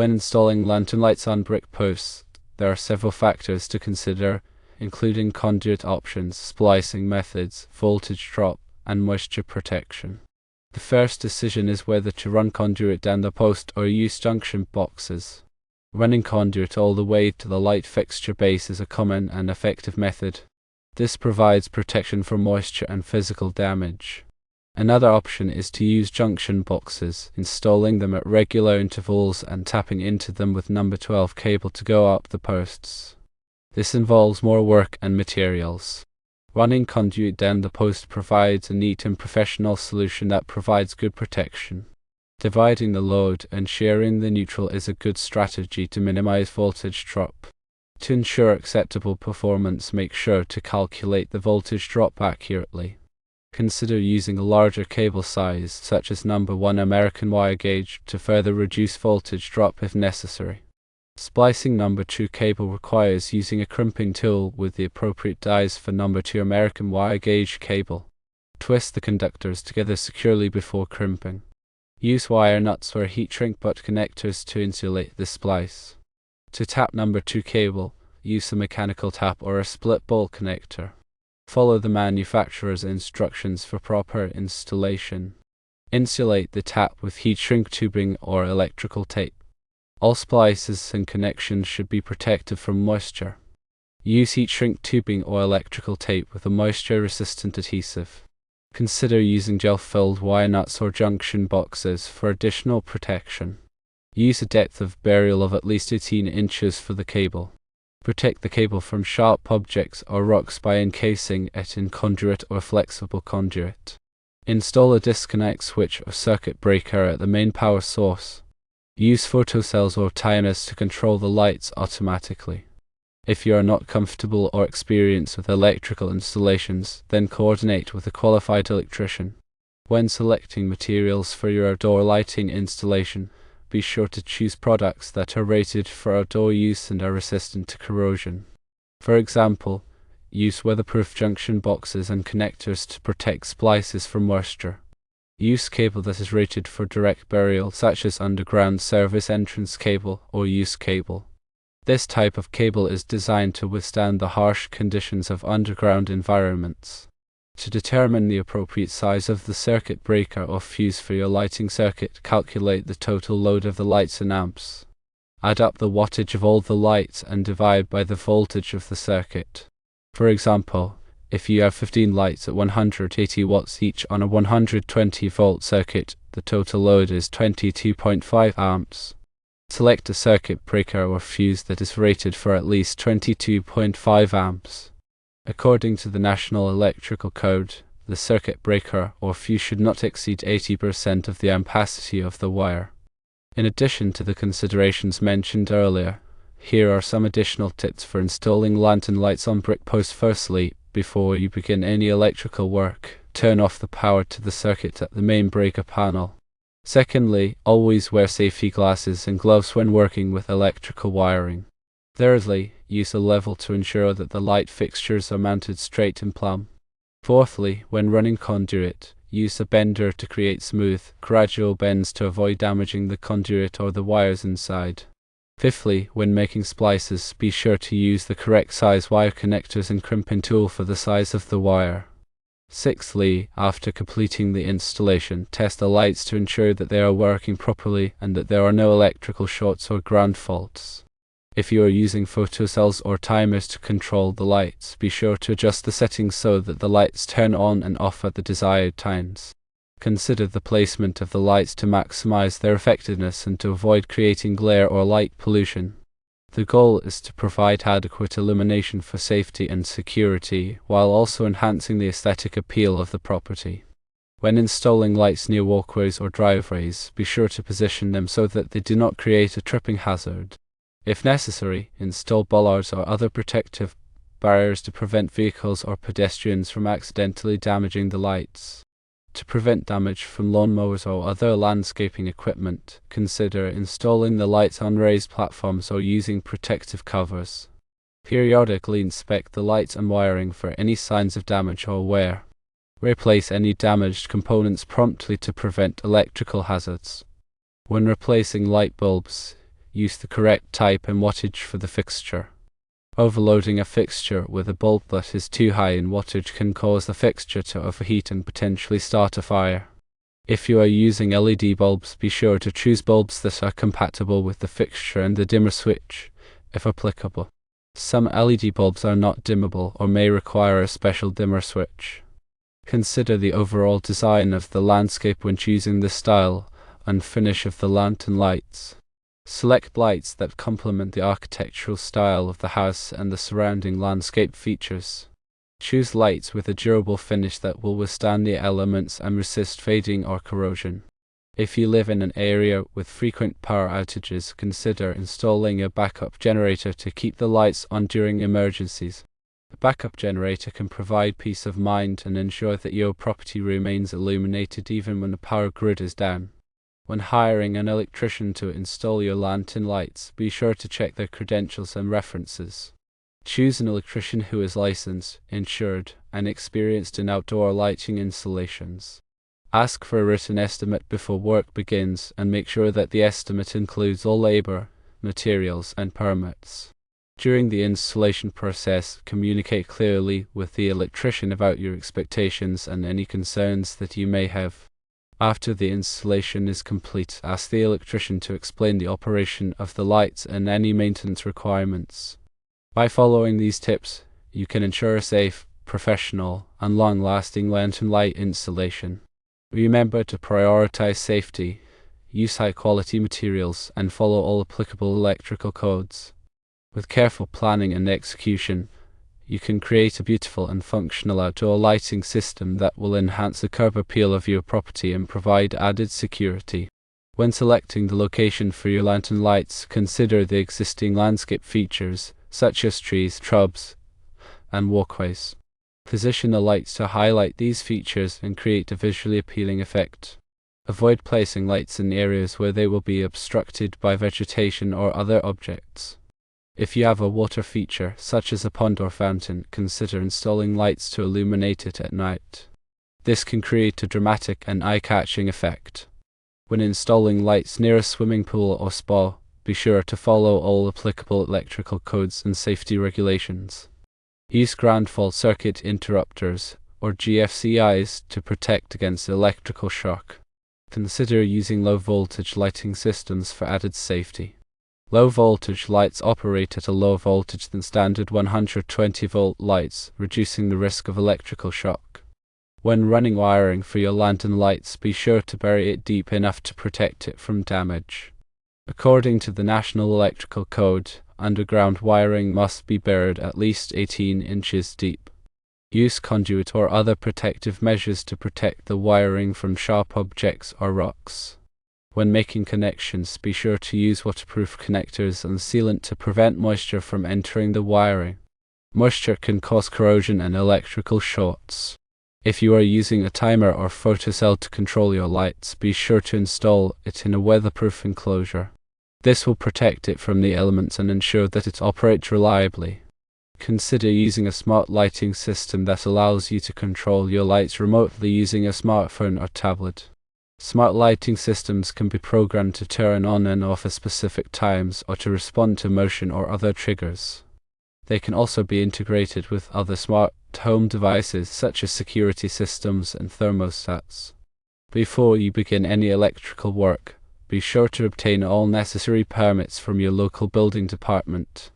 When installing lantern lights on brick posts, there are several factors to consider, including conduit options, splicing methods, voltage drop, and moisture protection. The first decision is whether to run conduit down the post or use junction boxes. Running conduit all the way to the light fixture base is a common and effective method. This provides protection from moisture and physical damage. Another option is to use junction boxes, installing them at regular intervals and tapping into them with number 12 cable to go up the posts. This involves more work and materials. Running conduit down the post provides a neat and professional solution that provides good protection. Dividing the load and sharing the neutral is a good strategy to minimize voltage drop. To ensure acceptable performance, make sure to calculate the voltage drop accurately. Consider using a larger cable size, such as number 1 American wire gauge, to further reduce voltage drop if necessary. Splicing number 2 cable requires using a crimping tool with the appropriate dies for number 2 American wire gauge cable. Twist the conductors together securely before crimping. Use wire nuts or heat shrink butt connectors to insulate the splice. To tap number 2 cable, use a mechanical tap or a split bowl connector. Follow the manufacturer's instructions for proper installation. Insulate the tap with heat shrink tubing or electrical tape. All splices and connections should be protected from moisture. Use heat shrink tubing or electrical tape with a moisture-resistant adhesive. Consider using gel-filled wire nuts or junction boxes for additional protection. Use a depth of burial of at least 18 inches for the cable. Protect the cable from sharp objects or rocks by encasing it in conduit or flexible conduit. Install a disconnect switch or circuit breaker at the main power source. Use photocells or timers to control the lights automatically. If you are not comfortable or experienced with electrical installations, then coordinate with a qualified electrician. When selecting materials for your outdoor lighting installation, be sure to choose products that are rated for outdoor use and are resistant to corrosion. For example, use weatherproof junction boxes and connectors to protect splices from moisture. Use cable that is rated for direct burial, such as underground service entrance cable or use cable. This type of cable is designed to withstand the harsh conditions of underground environments. To determine the appropriate size of the circuit breaker or fuse for your lighting circuit, calculate the total load of the lights in amps. Add up the wattage of all the lights and divide by the voltage of the circuit. For example, if you have 15 lights at 180 watts each on a 120 volt circuit, the total load is 22.5 amps. Select a circuit breaker or fuse that is rated for at least 22.5 amps. According to the National Electrical Code, the circuit breaker or fuse should not exceed 80% of the ampacity of the wire. In addition to the considerations mentioned earlier, here are some additional tips for installing lantern lights on brick posts. Firstly, before you begin any electrical work, turn off the power to the circuit at the main breaker panel. Secondly, always wear safety glasses and gloves when working with electrical wiring. Thirdly, use a level to ensure that the light fixtures are mounted straight and plumb. Fourthly, when running conduit, use a bender to create smooth, gradual bends to avoid damaging the conduit or the wires inside. Fifthly, when making splices, be sure to use the correct size wire connectors and crimping tool for the size of the wire. Sixthly, after completing the installation, test the lights to ensure that they are working properly and that there are no electrical shorts or ground faults. If you are using photocells or timers to control the lights, be sure to adjust the settings so that the lights turn on and off at the desired times. Consider the placement of the lights to maximize their effectiveness and to avoid creating glare or light pollution. The goal is to provide adequate illumination for safety and security, while also enhancing the aesthetic appeal of the property. When installing lights near walkways or driveways, be sure to position them so that they do not create a tripping hazard. If necessary, install bollards or other protective barriers to prevent vehicles or pedestrians from accidentally damaging the lights. To prevent damage from lawnmowers or other landscaping equipment, consider installing the lights on raised platforms or using protective covers. Periodically inspect the lights and wiring for any signs of damage or wear. Replace any damaged components promptly to prevent electrical hazards. When replacing light bulbs, use the correct type and wattage for the fixture. Overloading a fixture with a bulb that is too high in wattage can cause the fixture to overheat and potentially start a fire. If you are using LED bulbs, be sure to choose bulbs that are compatible with the fixture and the dimmer switch, if applicable. Some LED bulbs are not dimmable or may require a special dimmer switch. Consider the overall design of the landscape when choosing the style and finish of the lantern lights. Select lights that complement the architectural style of the house and the surrounding landscape features. Choose lights with a durable finish that will withstand the elements and resist fading or corrosion. If you live in an area with frequent power outages, consider installing a backup generator to keep the lights on during emergencies. A backup generator can provide peace of mind and ensure that your property remains illuminated even when the power grid is down. When hiring an electrician to install your lantern lights, be sure to check their credentials and references. Choose an electrician who is licensed, insured, and experienced in outdoor lighting installations. Ask for a written estimate before work begins and make sure that the estimate includes all labor, materials, and permits. During the installation process, communicate clearly with the electrician about your expectations and any concerns that you may have. After the installation is complete, ask the electrician to explain the operation of the lights and any maintenance requirements. By following these tips, you can ensure a safe, professional, and long-lasting lantern light installation. Remember to prioritize safety, use high-quality materials, and follow all applicable electrical codes. With careful planning and execution, you can create a beautiful and functional outdoor lighting system that will enhance the curb appeal of your property and provide added security. When selecting the location for your lantern lights, consider the existing landscape features, such as trees, shrubs, and walkways. Position the lights to highlight these features and create a visually appealing effect. Avoid placing lights in areas where they will be obstructed by vegetation or other objects. If you have a water feature, such as a pond or fountain, consider installing lights to illuminate it at night. This can create a dramatic and eye-catching effect. When installing lights near a swimming pool or spa, be sure to follow all applicable electrical codes and safety regulations. Use ground fault circuit interrupters, or GFCIs, to protect against electrical shock. Consider using low-voltage lighting systems for added safety. Low-voltage lights operate at a lower voltage than standard 120-volt lights, reducing the risk of electrical shock. When running wiring for your lantern lights, be sure to bury it deep enough to protect it from damage. According to the National Electrical Code, underground wiring must be buried at least 18 inches deep. Use conduit or other protective measures to protect the wiring from sharp objects or rocks. When making connections, be sure to use waterproof connectors and sealant to prevent moisture from entering the wiring. Moisture can cause corrosion and electrical shorts. If you are using a timer or photocell to control your lights, be sure to install it in a weatherproof enclosure. This will protect it from the elements and ensure that it operates reliably. Consider using a smart lighting system that allows you to control your lights remotely using a smartphone or tablet. Smart lighting systems can be programmed to turn on and off at specific times or to respond to motion or other triggers. They can also be integrated with other smart home devices such as security systems and thermostats. Before you begin any electrical work, be sure to obtain all necessary permits from your local building department.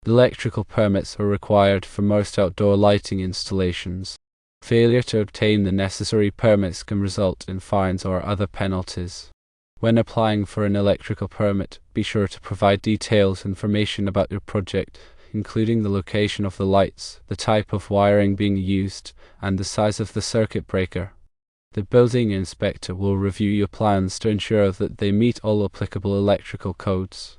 Electrical permits are required for most outdoor lighting installations. Failure to obtain the necessary permits can result in fines or other penalties. When applying for an electrical permit, be sure to provide detailed information about your project, including the location of the lights, the type of wiring being used, and the size of the circuit breaker. The building inspector will review your plans to ensure that they meet all applicable electrical codes.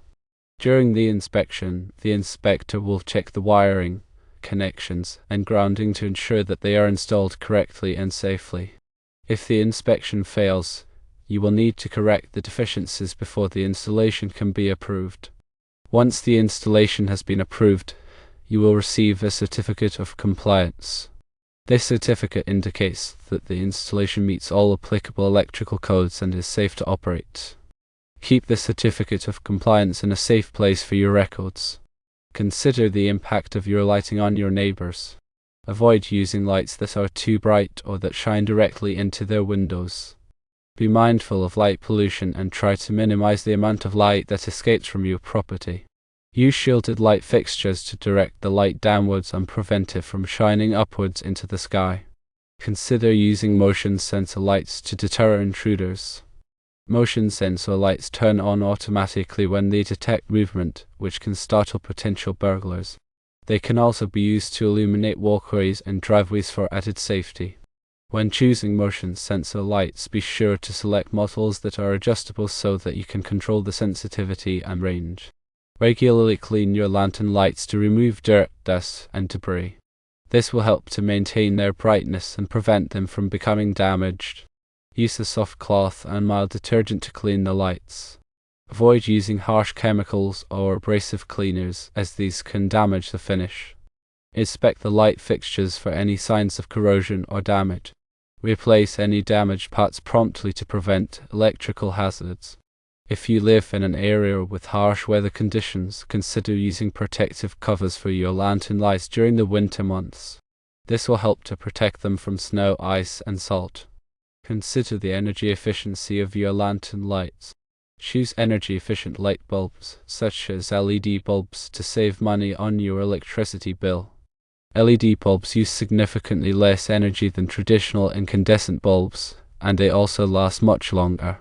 During the inspection, the inspector will check the wiring, connections, and grounding to ensure that they are installed correctly and safely. If the inspection fails, you will need to correct the deficiencies before the installation can be approved. Once the installation has been approved, you will receive a certificate of compliance. This certificate indicates that the installation meets all applicable electrical codes and is safe to operate. Keep the certificate of compliance in a safe place for your records. Consider the impact of your lighting on your neighbors. Avoid using lights that are too bright or that shine directly into their windows. Be mindful of light pollution and try to minimize the amount of light that escapes from your property. Use shielded light fixtures to direct the light downwards and prevent it from shining upwards into the sky. Consider using motion sensor lights to deter intruders. Motion sensor lights turn on automatically when they detect movement, which can startle potential burglars. They can also be used to illuminate walkways and driveways for added safety. When choosing motion sensor lights, be sure to select models that are adjustable so that you can control the sensitivity and range. Regularly clean your lantern lights to remove dirt, dust, and debris. This will help to maintain their brightness and prevent them from becoming damaged. Use a soft cloth and mild detergent to clean the lights. Avoid using harsh chemicals or abrasive cleaners, as these can damage the finish. Inspect the light fixtures for any signs of corrosion or damage. Replace any damaged parts promptly to prevent electrical hazards. If you live in an area with harsh weather conditions, consider using protective covers for your lantern lights during the winter months. This will help to protect them from snow, ice, and salt. Consider the energy efficiency of your lantern lights. Choose energy-efficient light bulbs, such as LED bulbs, to save money on your electricity bill. LED bulbs use significantly less energy than traditional incandescent bulbs, and they also last much longer.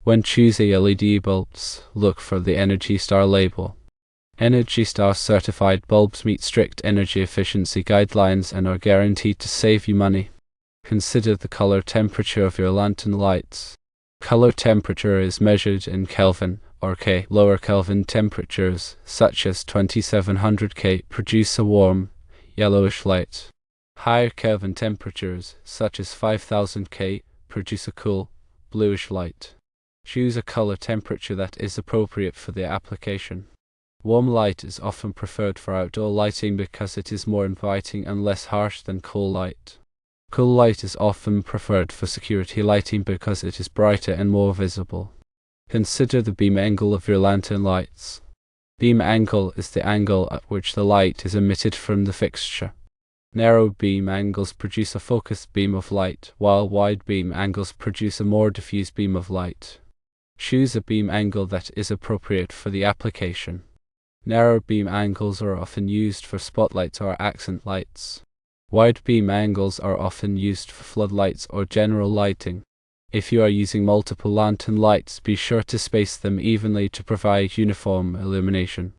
When choosing LED bulbs, look for the Energy Star label. Energy Star certified bulbs meet strict energy efficiency guidelines and are guaranteed to save you money. Consider the color temperature of your lantern lights. Color temperature is measured in Kelvin or K. Lower Kelvin temperatures, such as 2700 K, produce a warm, yellowish light. Higher Kelvin temperatures, such as 5000 K, produce a cool, bluish light. Choose a color temperature that is appropriate for the application. Warm light is often preferred for outdoor lighting because it is more inviting and less harsh than cool light. Cool light is often preferred for security lighting because it is brighter and more visible. Consider the beam angle of your lantern lights. Beam angle is the angle at which the light is emitted from the fixture. Narrow beam angles produce a focused beam of light, while wide beam angles produce a more diffuse beam of light. Choose a beam angle that is appropriate for the application. Narrow beam angles are often used for spotlights or accent lights. Wide beam angles are often used for floodlights or general lighting. If you are using multiple lantern lights, be sure to space them evenly to provide uniform illumination.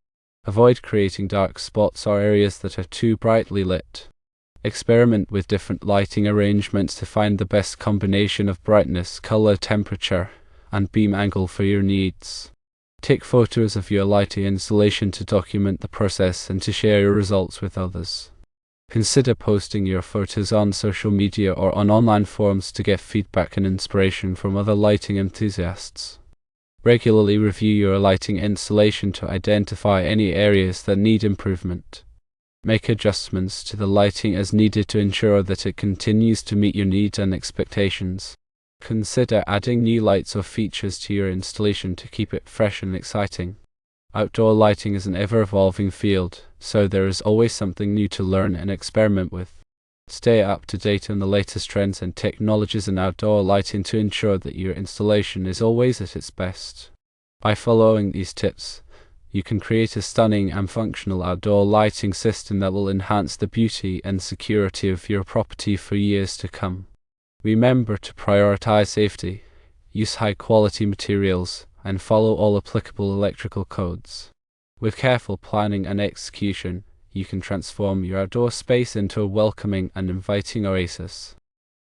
Avoid creating dark spots or areas that are too brightly lit. Experiment with different lighting arrangements to find the best combination of brightness, color, temperature, and beam angle for your needs. Take photos of your lighting installation to document the process and to share your results with others. Consider posting your photos on social media or on online forums to get feedback and inspiration from other lighting enthusiasts. Regularly review your lighting installation to identify any areas that need improvement. Make adjustments to the lighting as needed to ensure that it continues to meet your needs and expectations. Consider adding new lights or features to your installation to keep it fresh and exciting. Outdoor lighting is an ever-evolving field, so there is always something new to learn and experiment with. Stay up to date on the latest trends and technologies in outdoor lighting to ensure that your installation is always at its best. By following these tips, you can create a stunning and functional outdoor lighting system that will enhance the beauty and security of your property for years to come. Remember to prioritize safety, use high-quality materials, and follow all applicable electrical codes. With careful planning and execution, you can transform your outdoor space into a welcoming and inviting oasis.